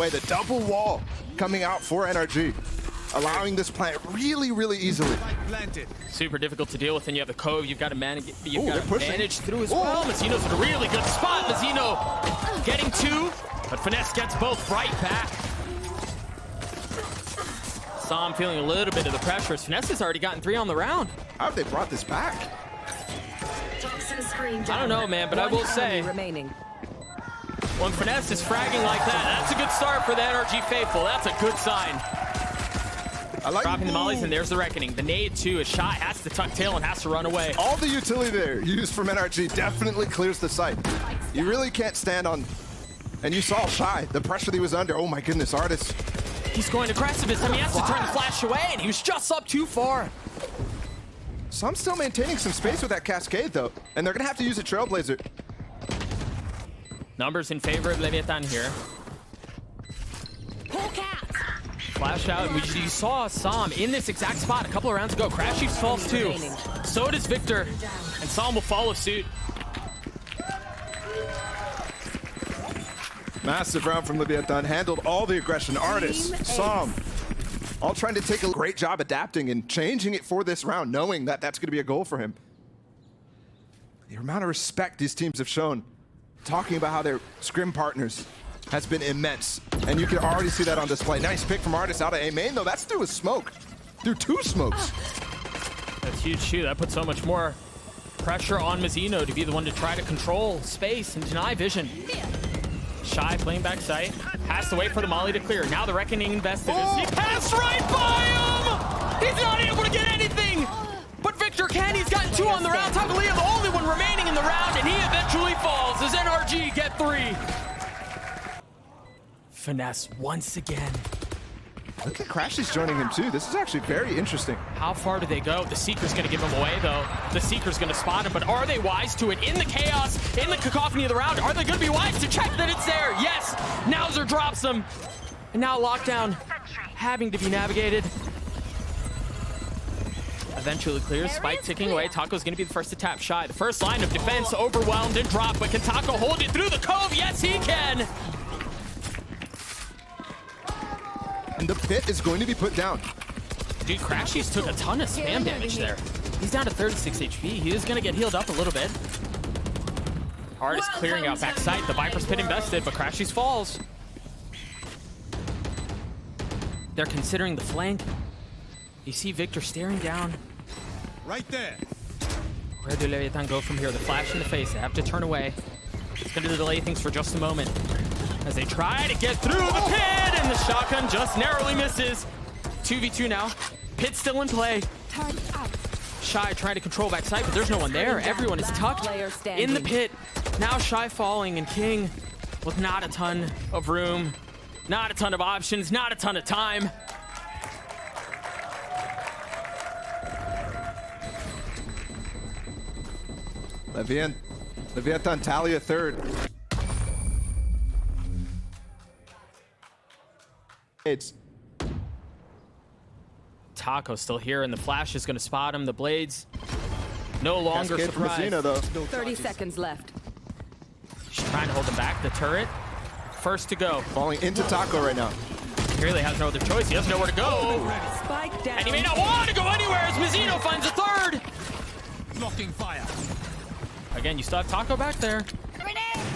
away. The double wall coming out for NRG, allowing this plant really, really easily. Super difficult to deal with, and you have the Cove. You've got to manage. You've got to pushing. manage through as well. Mazino's in a really good spot. Mazino getting two, but Finesse gets both right back. Sam feeling a little bit of the pressure. Finesse has already gotten 3 on the round. How have they brought this back? I don't know, man, but I will say, when Finesse is fragging like that, that's a good start for the NRG faithful. That's a good sign. I like dropping the mollies, and there's the reckoning. The nade too. A shot has to tuck tail and has to run away. All the utility there used from NRG definitely clears the site. You really can't stand on, and you saw Shy, the pressure that he was under. Oh my goodness, Artist. He's going aggressive this time. He has to turn the flash away, and he was just up too far. So I'm still maintaining some space with that Cascade though, and they're gonna have to use a Trailblazer. Numbers in favor of Leviatán here. Flash out, and you saw Sam in this exact spot a couple of rounds ago. Crash Chiefs falls too. So does Victor, and Sam will follow suit. Massive round from Leviatán, handled all the aggression. Artist, Sam, all trying to take a great job adapting and changing it for this round, knowing that that's gonna be a goal for him. The amount of respect these teams have shown, talking about how they're scrim partners, has been immense. And you can already see that on display. Nice pick from Artist out of A main, though. That's through a smoke. Through 2 smokes. That's huge too. That puts so much more pressure on Mazino to be the one to try to control space and deny vision. Shy playing back sight. Has to wait for the molly to clear. Now the reckoning invested. He passed right by him! He's not able to get anything! But Victor can. He's gotten 2 on the round. Tagalia, the only one remaining in the round, and he eventually falls as NRG get 3. Finesse once again. Look at Crashy's joining him too. This is actually very interesting. How far do they go? The Seeker's gonna give him away though. The Seeker's gonna spot him, but are they wise to it? In the chaos, in the cacophony of the round, are they gonna be wise to check that it's there? Yes! Nowser drops them. And now Lockdown having to be navigated. Eventually clears, Spike ticking away. Taco's gonna be the first to tap Shy. The first line of defense overwhelmed and dropped, but can Taco hold it through the Cove? Yes, he can! And the pit is going to be put down. Dude, Crashies took a ton of spam damage there. He's down to 36 HP. He is gonna get healed up a little bit. Artist clearing out backside. The Viper's pit invested, but Crashies falls. They're considering the flank. You see Victor staring down. Right there. Where do Leviatán go from here? The flash in the face. They have to turn away. It's gonna delay things for just a moment as they try to get through the pit, and the shotgun just narrowly misses. 2v2 now. Pit still in play. Shy trying to control backside, but there's no one there. Everyone is tucked in the pit. Now Shy falling, and King with not a ton of room, not a ton of options, not a ton of time. Leviatán Talia third. It's Taco still here, and the flash is going to spot him. The blades no longer surprised. Mazino, though. 30 seconds left. She's trying to hold him back. The turret, first to go. Falling into Taco right now. He really has no other choice. He doesn't know where to go. Spike down. And he may not want to go anywhere as Mazino finds a third. Blocking fire. Again, you still have Taco back there.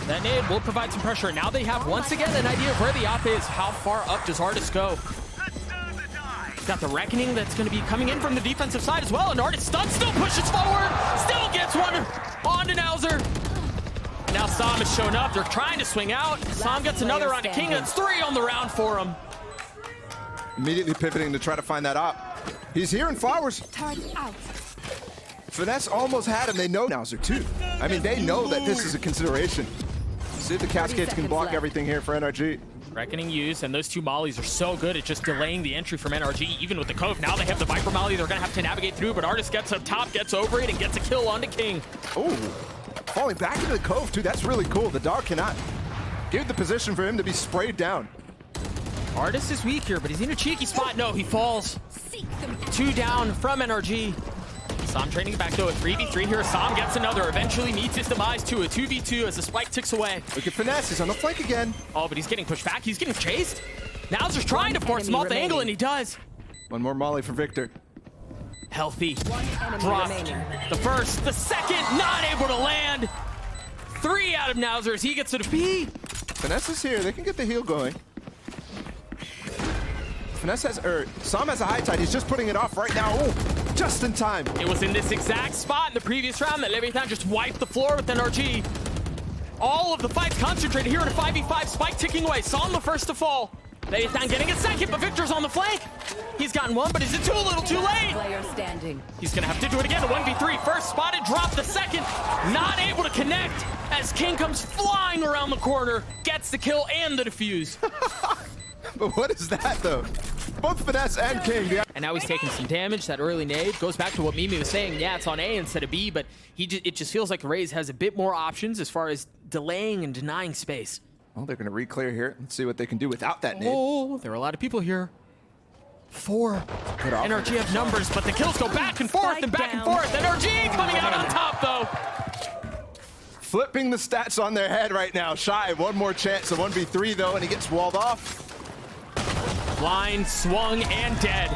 That nade will provide some pressure. Now they have, once again, an idea of where the op is. How far up does Artist go? He's got the Reckoning that's going to be coming in from the defensive side as well. And Artist stun still pushes forward. Still gets one on to Nowser. Now Sam has shown up. They're trying to swing out. Sam gets another on to King. That's 3 on the round for him. Immediately pivoting to try to find that op. He's here in Flowers. Finesse almost had him. They know Nowser too. I mean, they know that this is a consideration. See if the Cascades can block everything here for NRG. Reckoning used, and those 2 mollies are so good at just delaying the entry from NRG, even with the Cove. Now they have the Viper molly they're going to have to navigate through, but Artist gets up top, gets over it, and gets a kill onto King. Oh, falling back into the Cove too. That's really cool. The dog cannot give the position for him to be sprayed down. Artist is weak here, but he's in a cheeky spot. No, he falls. 2 down from NRG. Sam training back though, a 3v3 here. Sam gets another, eventually meets his demise to a 2v2 as the spike ticks away. Look at Finesse, he's on the flank again. Oh, but he's getting pushed back. He's getting chased. Nowzer's trying to force him off the angle, and he does. One more molly for Victor. Healthy. Enemy Dropped. remaining. The first, the second, not able to land. 3 out of Nowzer as he gets to the B. Finesse is here, they can get the heal going. Finesse has, Sam has a high tide, he's just putting it off right now. Oh, just in time. It was in this exact spot in the previous round that Leviatán just wiped the floor with NRG. All of the fights concentrated here in a 5v5, spike ticking away. Sam the first to fall. Leviatán getting a second, but Victor's on the flank. He's gotten one, but is it too little too late? Player standing. He's gonna have to do it again, a 1v3. First spotted, drop the second. Not able to connect as King comes flying around the corner, gets the kill and the defuse. But what is that though? Both Finesse and King. And now he's taking some damage. That early nade goes back to what Mimi was saying. Yeah, it's on A instead of B, but it just feels like Raze has a bit more options as far as delaying and denying space. Well, they're going to re-clear here. Let's see what they can do without that nade. Oh, there are a lot of people here. 4. NRG have numbers, but the kills go back and forth and back and forth. NRG coming out on top, though. Flipping the stats on their head right now. Shy, one more chance, a 1v3 though, and he gets walled off. Line swung and dead.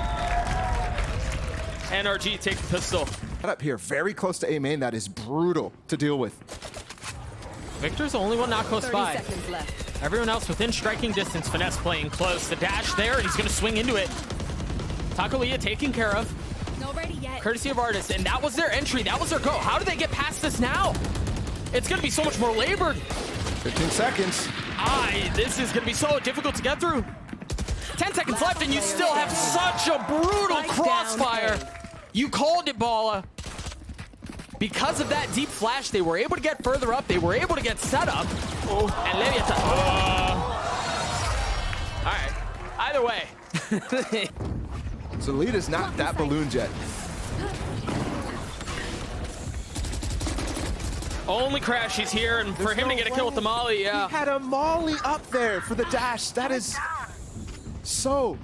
NRG take the pistol. Up here, very close to A main. That is brutal to deal with. Victor's the only one not close 30 by. seconds left. Everyone else within striking distance. Finesse playing close. The dash there, and he's going to swing into it. Takolia taken care of. Not ready yet. Courtesy of Artis, and that was their entry. That was their go. How do they get past this now? It's going to be so much more labored. 15 seconds. This is going to be so difficult to get through. 10 seconds left, and you still have such a brutal crossfire. You called it, Bala. Because of that deep flash, they were able to get further up. They were able to get set up. Oh, and Leviatán. All right. Either way. So the lead is not that balloon jet. Only Crash, he's here, and for him to get a kill with the molly, yeah. He had a molly up there for the dash. That is so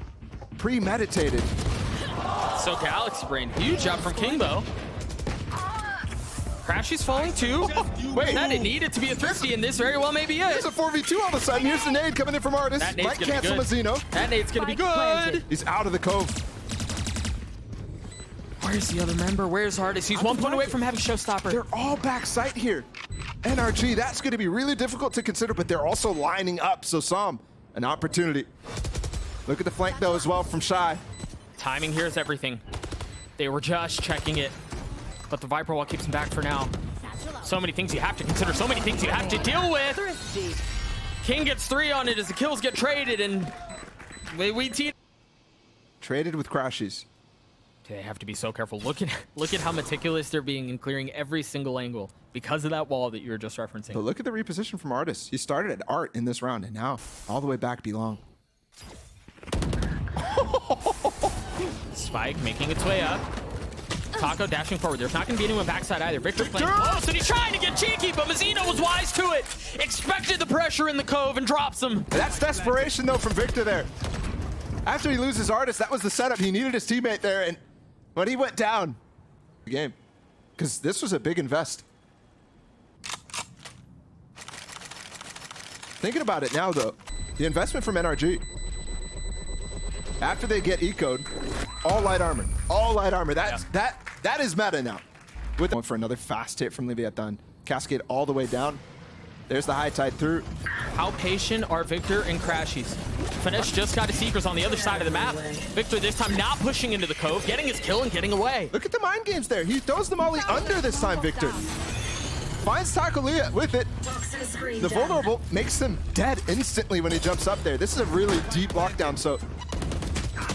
premeditated. So Galaxy Brain, huge job from Kingbo. Crashy's falling too. Wait, That it needed to be a thrifty, and this very well may be it. There's a 4v2 all of a sudden. Here's the nade coming in from Artis. That nade's Might gonna be cancel good. Mazzino. That nade's gonna be good. He's out of the cove. Where's the other member? Where's Artis? He's 1 point away from having showstopper. They're all back sight here. NRG, that's going to be really difficult to consider, but they're also lining up. So Sam, an opportunity. Look at the flank though as well from Shy. Timing here is everything. They were just checking it, but the Viper wall keeps him back for now. So many things you have to consider, so many things you have to deal with. Thrifty. King gets 3 on it as the kills get traded, and we Traded with Crashies. They have to be so careful. Look at how meticulous they're being in clearing every single angle because of that wall that you were just referencing. But look at the reposition from Artis. He started at Art in this round, and now all the way back Belong. Spike making its way up. Taco dashing forward. There's not going to be anyone backside either. Victor's playing close, and he's trying to get cheeky, but Mazzino was wise to it. Expected the pressure in the cove and drops him. That's desperation, though, from Victor there. After he loses Artis, that was the setup. He needed his teammate there, and when he went down, the game, because this was a big invest. Thinking about it now, though, the investment from NRG. After they get eco'd, all light armor. All light armor. That is meta now. With going for another fast hit from Leviatán. Cascade all the way down. There's the high tide through. How patient are Victor and Crashies? Finesse just got his Seekers on the other side of the map. Victor this time not pushing into the cove, getting his kill and getting away. Look at the mind games there. He throws the molly under this time, Victor. Finds Takolia with it. The vulnerable makes him dead instantly when he jumps up there. This is a really deep lockdown, so...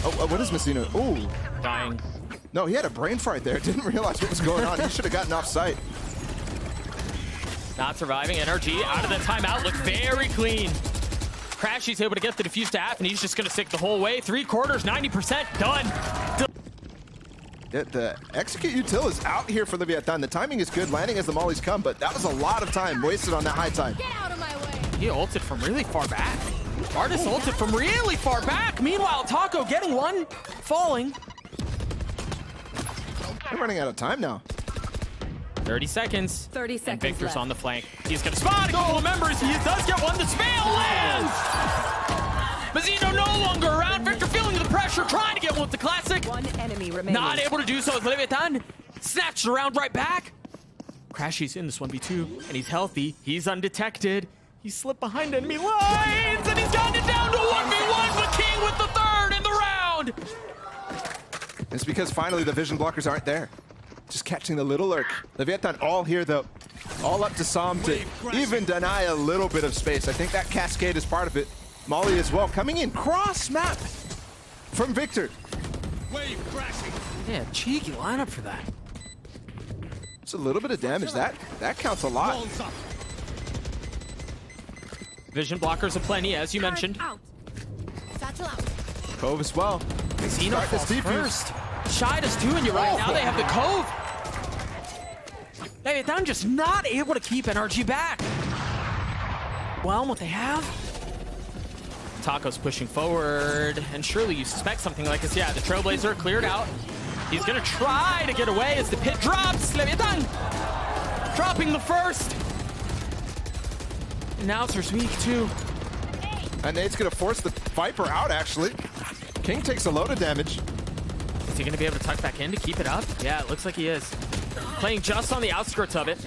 Oh, what is Mazzino? Ooh. Dying. No, he had a brain fart there. Didn't realize what was going on. He should have gotten off site. Not surviving. NRG out of the timeout. Look very clean. Crashy's able to get the defuse to half, and he's just going to stick the whole way. 3/4, 90%. Done. The execute util is out here for Leviatán. The timing is good, landing as the mollies come, but that was a lot of time wasted on that high tide. Get out of my way. He ulted from really far back. Artis ulted from really far back. Meanwhile, Taco getting one, falling. We're running out of time now. 30 seconds. 30 And seconds Victor's left. on the flank. He's gonna spot a couple of members. He does get one. The spell lands! Mazzino no longer around. Victor feeling the pressure, trying to get one with the classic. One enemy remaining. Not able to do so as Leviatán snatched the round right back. Crashy's in this 1v2, and he's healthy. He's undetected. He slipped behind enemy lines, and he's gotten it down to 1v1, but King with the third in the round. It's because finally the vision blockers aren't there. Just catching the little lurk. Leviatán all here though. All up to Som to even deny a little bit of space. I think that cascade is part of it. Molly as well, coming in cross map from Victor. Wave crashing. Yeah, cheeky lineup for that. It's a little bit of damage. That counts a lot. Walls up. Vision blockers aplenty, as you mentioned. Out. Satchel out. Cove as well. Zeno Start this falls defuse. first. Shy does too, and you're right. Now they have the Cove. Leviatán just not able to keep NRG back. Well, what they have? Taco's pushing forward, and surely you suspect something like this. Yeah, the Trailblazer cleared out. He's gonna try to get away as the pit drops. Leviatán dropping the first. Announcer's weak too. And Nate's gonna force the Viper out actually. King takes a load of damage. Is he gonna be able to tuck back in to keep it up? Yeah, it looks like he is. Playing just on the outskirts of it.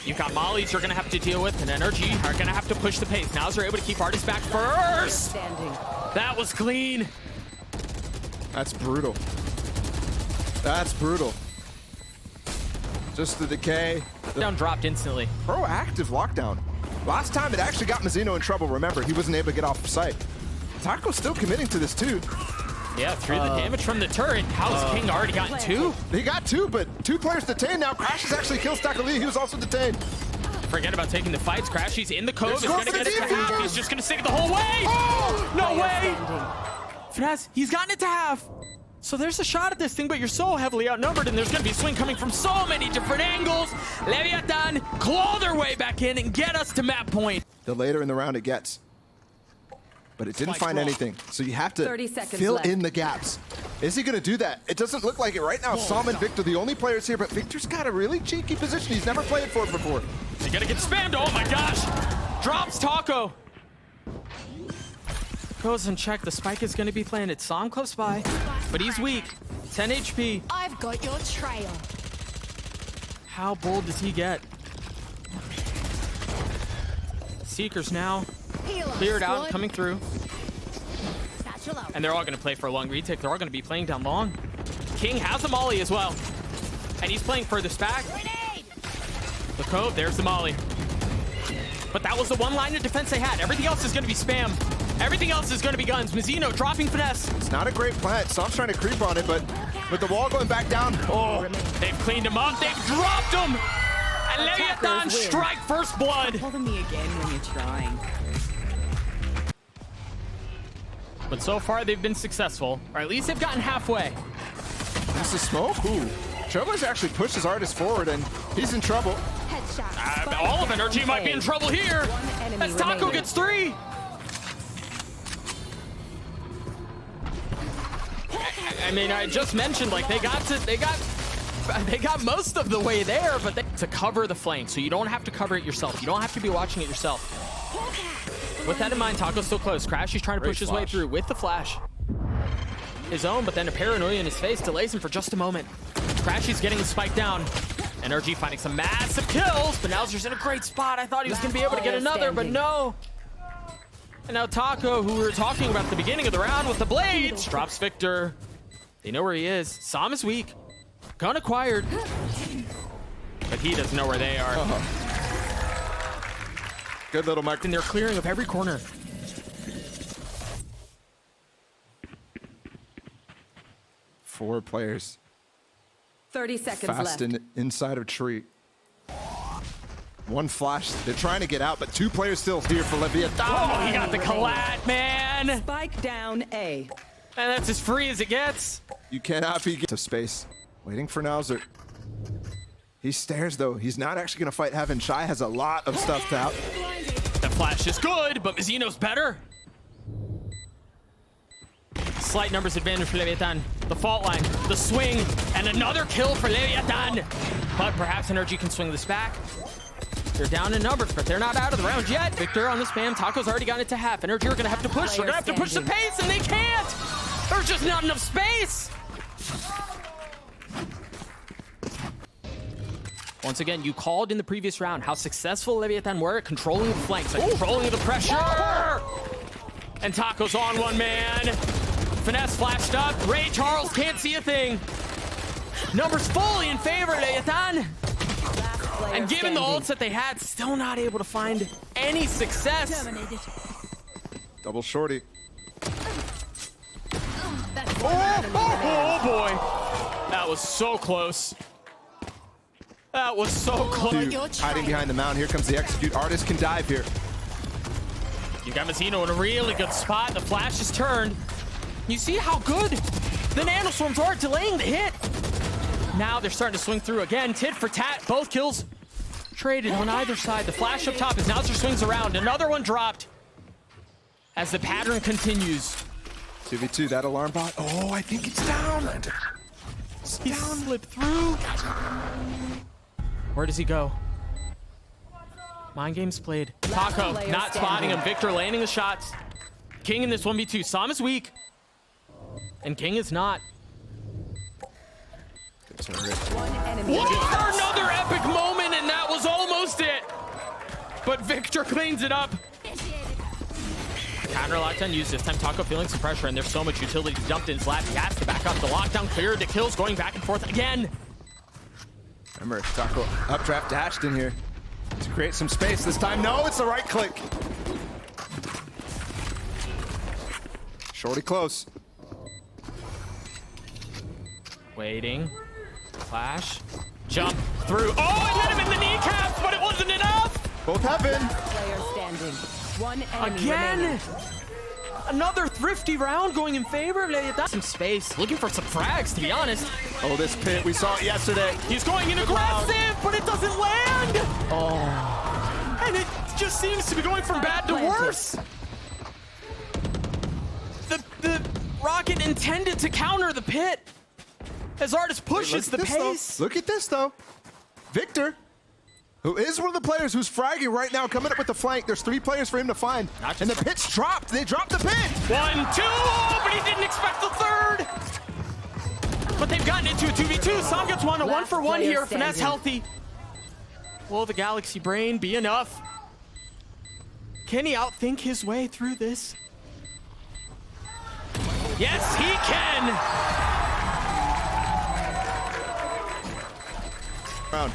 You've got Mollies you're gonna have to deal with, and NRG are gonna have to push the pace. Now they're able to keep Artist back first. Standing. That was clean. That's brutal. That's brutal. Just the decay. The Down dropped instantly. proactive lockdown. Last time it actually got Mazzino in trouble, remember. He wasn't able to get off site. Taco's still committing to this too. Yeah, through the damage from the turret. How's King already gotten two? He got two, but two players detained now. Crashes actually kills Taco Lee. He was also detained. Forget about taking the fights. Crashy's in the Cove. He's There's gonna score get for it to half. defense. He's just gonna stick it the whole way. Oh! No way. Standing. Finesse, he's gotten it to half. So there's a shot at this thing, but you're so heavily outnumbered, and there's gonna be a swing coming from so many different angles. Leviatán claw their way back in and get us to map point. The later in the round it gets. But it didn't Spike find drop. anything. So you have to 30 seconds fill left. in the gaps. Is he gonna do that? It doesn't look like it right now. Som and Victor, the only players here, but Victor's got a really cheeky position. He's never played for it before. They gotta get spammed. Oh my gosh. Drops Taco. Goes and check. The spike is gonna be planted. Som close by, but he's weak. 10 HP. I've got your trail. How bold does he get? Seekers now Heal us, cleared out, squad. coming through. Satchel out. And they're all going to play for a long retake. They're all going to be playing down long. King has a molly as well. And he's playing furthest back. Grenade. The Cove, there's the molly. But that was the one line of defense they had. Everything else is going to be spam. Everything else is going to be guns. Mazzino dropping finesse. It's not a great plant. Som's trying to creep on it, but with the wall going back down. Oh, they've cleaned him up. They've dropped him. And Leviatán Attackers win. strike first blood. Hold me again when you're trying. But so far, they've been successful. Or at least they've gotten halfway. That's the smoke. Ooh. Trailblazer actually pushes Artist forward, and he's in trouble. Headshot. All of NRG might be in trouble here. One enemy As Taco remaining. gets three. I mean, I just mentioned like they got most of the way there, but to cover the flank, so you don't have to cover it yourself. You don't have to be watching it yourself. With that in mind, Taco's still close. Crashy's trying to Great push his way flash. through with the flash. His own, but then a paranoia in his face delays him for just a moment. Crashy's getting the spike down. NRG finding some massive kills, but Nowzer's in a great spot. I thought he was going to be able to get another, but no. And now Taco, who we were talking about at the beginning of the round with the blades, drops Victor. They know where he is. Som is weak. Gun acquired. But he doesn't know where they are. Good little micro. And they're clearing up every corner. Four players 30 seconds fast left. inside of tree. One flash. They're trying to get out, but two players still here for Leviatán. Oh, he got the collat, man. Spike down A. And that's as free as it gets. You cannot be to space. Waiting for Nowzer. He stares though. He's not actually going to fight Heaven. Shy has a lot of stuff to out. The flash is good, but Mazzino's better. slight numbers advantage for Leviatán. The fault line, the swing, and another kill for Leviatán. But perhaps NRG can swing this back. They're down in numbers, but they're not out of the round yet. Victor on the spam. Taco's already got it to half. NRG are going to have to push. They're going to have to push the pace, and they can't. There's just not enough space. Once again, you called in the previous round how successful Leviatán were at controlling the flanks, at controlling the pressure. And Taco's on one man. Finesse flashed up. Ray Charles can't see a thing. Numbers fully in favor of Leviatán. And given the ults that they had, still not able to find any success. Terminated. Double shorty. Oh boy. That was so close. That was so close. Hiding behind the mountain. Here comes the execute. Artist can dive here. You got Mazzino in a really good spot. The flash is turned. You see how good the nanoswarms are delaying the hit. Now they're starting to swing through again. Tit for tat. Both kills traded on either side. The flash up top as Nauser swings around. Another one dropped as the pattern continues. 2v2, that alarm bot. Oh, I think it's down. He slipped through. Where does he go? Mind games played. Taco not spotting him. Victor landing the shots. King in this 1v2. Sam is weak. And King is not. One enemy. Whoa, another epic moment, and that was almost it. But Victor cleans it up. Counter lockdown used this time. Taco feeling some pressure, and there's so much utility dumped in his lap. He has to back up. The lockdown cleared. The kills going back and forth again. Remember, Taco updraft dashed in here to create some space this time. No, it's the right click. Shorty close. Waiting. Flash. Jump through. Oh, it hit him in the kneecaps, but it wasn't enough. Both heaven. Player standing. One enemy Again. remaining. Another thrifty round going in favor of Leviatán. Some space. Looking for some frags, to be honest. Oh, this pit. We saw it yesterday. He's going in aggressive, but it doesn't land. Oh. And it just seems to be going from bad to worse. The rocket intended to counter the pit. As Artist pushes the pace. Look at this, though. Victor, who is one of the players who's fragging right now, coming up with the flank. There's 3 players for him to find. And the pit's dropped. They dropped the pit. 1, 2, but he didn't expect the third. But they've gotten into a 2v2. Sam gets one, a 1-for-1 here. Finesse healthy. Will the Galaxy Brain be enough? Can he outthink his way through this? Yes, he can. Round.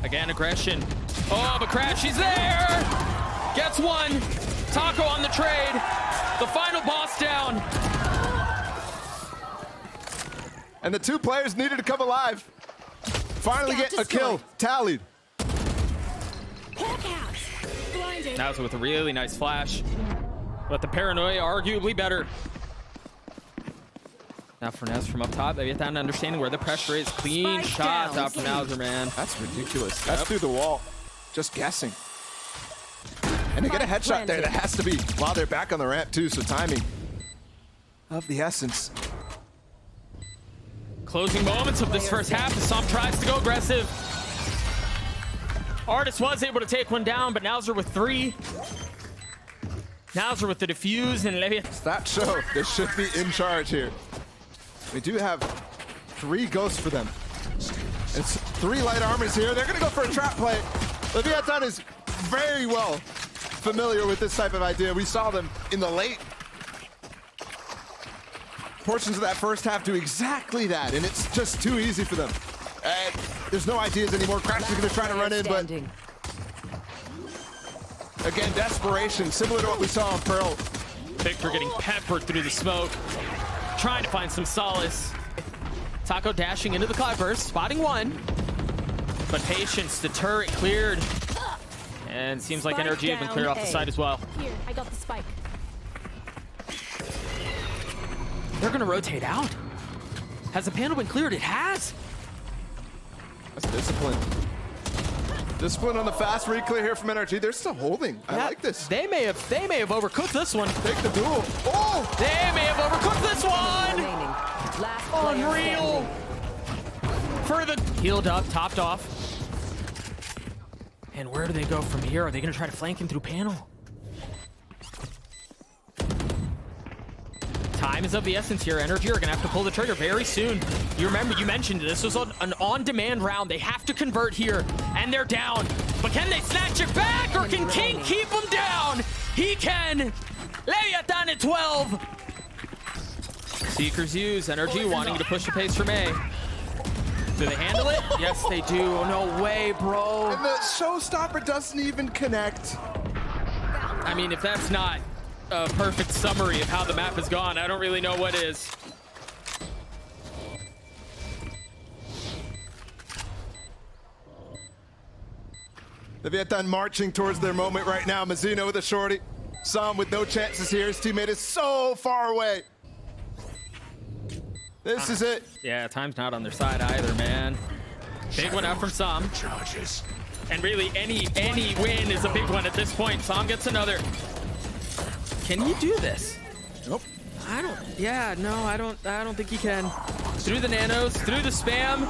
Again, aggression. Oh, but Crash, he's there. Gets one. Taco on the trade. The final boss down. And the 2 players needed to come alive. Finally get a kill. Tallied. That was with a really nice flash. But the paranoia arguably better. Now Fernez from up top. Leviatán understanding where the pressure is. Clean shots out from Nauser, man. That's ridiculous. That's through the wall. Just guessing. And they get a headshot there. That has to be while they're back on the ramp, too. So timing of the essence. Closing moments of this first half as Sam tries to go aggressive. Artist was able to take one down, but Nauser with 3. Nauser with the defuse, and Leviatán. That show, they should be in charge here. We do have 3 ghosts for them. It's 3 light armors here. They're going to go for a trap play. Leviatán is very well familiar with this type of idea. We saw them in the late portions of that first half do exactly that, and it's just too easy for them. There's no ideas anymore. Crash is going to try to run in, but again, desperation, similar to what we saw on Pearl. Victor getting peppered through the smoke. Trying to find some solace. Taco dashing into the cloudburst, spotting one. But patience, the turret cleared. And seems like NRG have been cleared off the side as well. Here, I got the spike. They're gonna rotate out. Has the panel been cleared? It has. That's discipline. Discipline on the fast reclear here from NRG. They're still holding. I Yeah, like this. They may have overcooked this one. Take the duel. Oh! They may have overcooked this one. Remaining. Last player Unreal. standing. For the healed up, topped off. And where do they go from here? Are they going to try to flank him through panel? Time is of the essence here. NRG are going to have to pull the trigger very soon. You remember, you mentioned this was an on-demand round. They have to convert here, and they're down. But can they snatch it back, or can King keep them down? He can. Leviatán at 12. Seekers use. NRG wanting to push the pace from A. Do they handle it? Yes, they do. Oh, no way, bro. And the showstopper doesn't even connect. I mean, if that's not a perfect summary of how the map has gone, I don't really know what is. Leviatán marching towards their moment right now. Mizuno with a shorty. Sam with no chances here. His teammate is so far away. This is it. Yeah, time's not on their side either, man. Big one out from Sam. And really, any win is a big one at this point. Sam gets another. Can he do this? Nope. I don't think he can. Through the nanos, through the spam.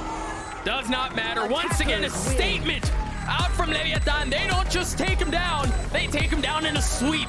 Does not matter. Once again, a statement out from Leviatán. They don't just take him down. They take him down in a sweep.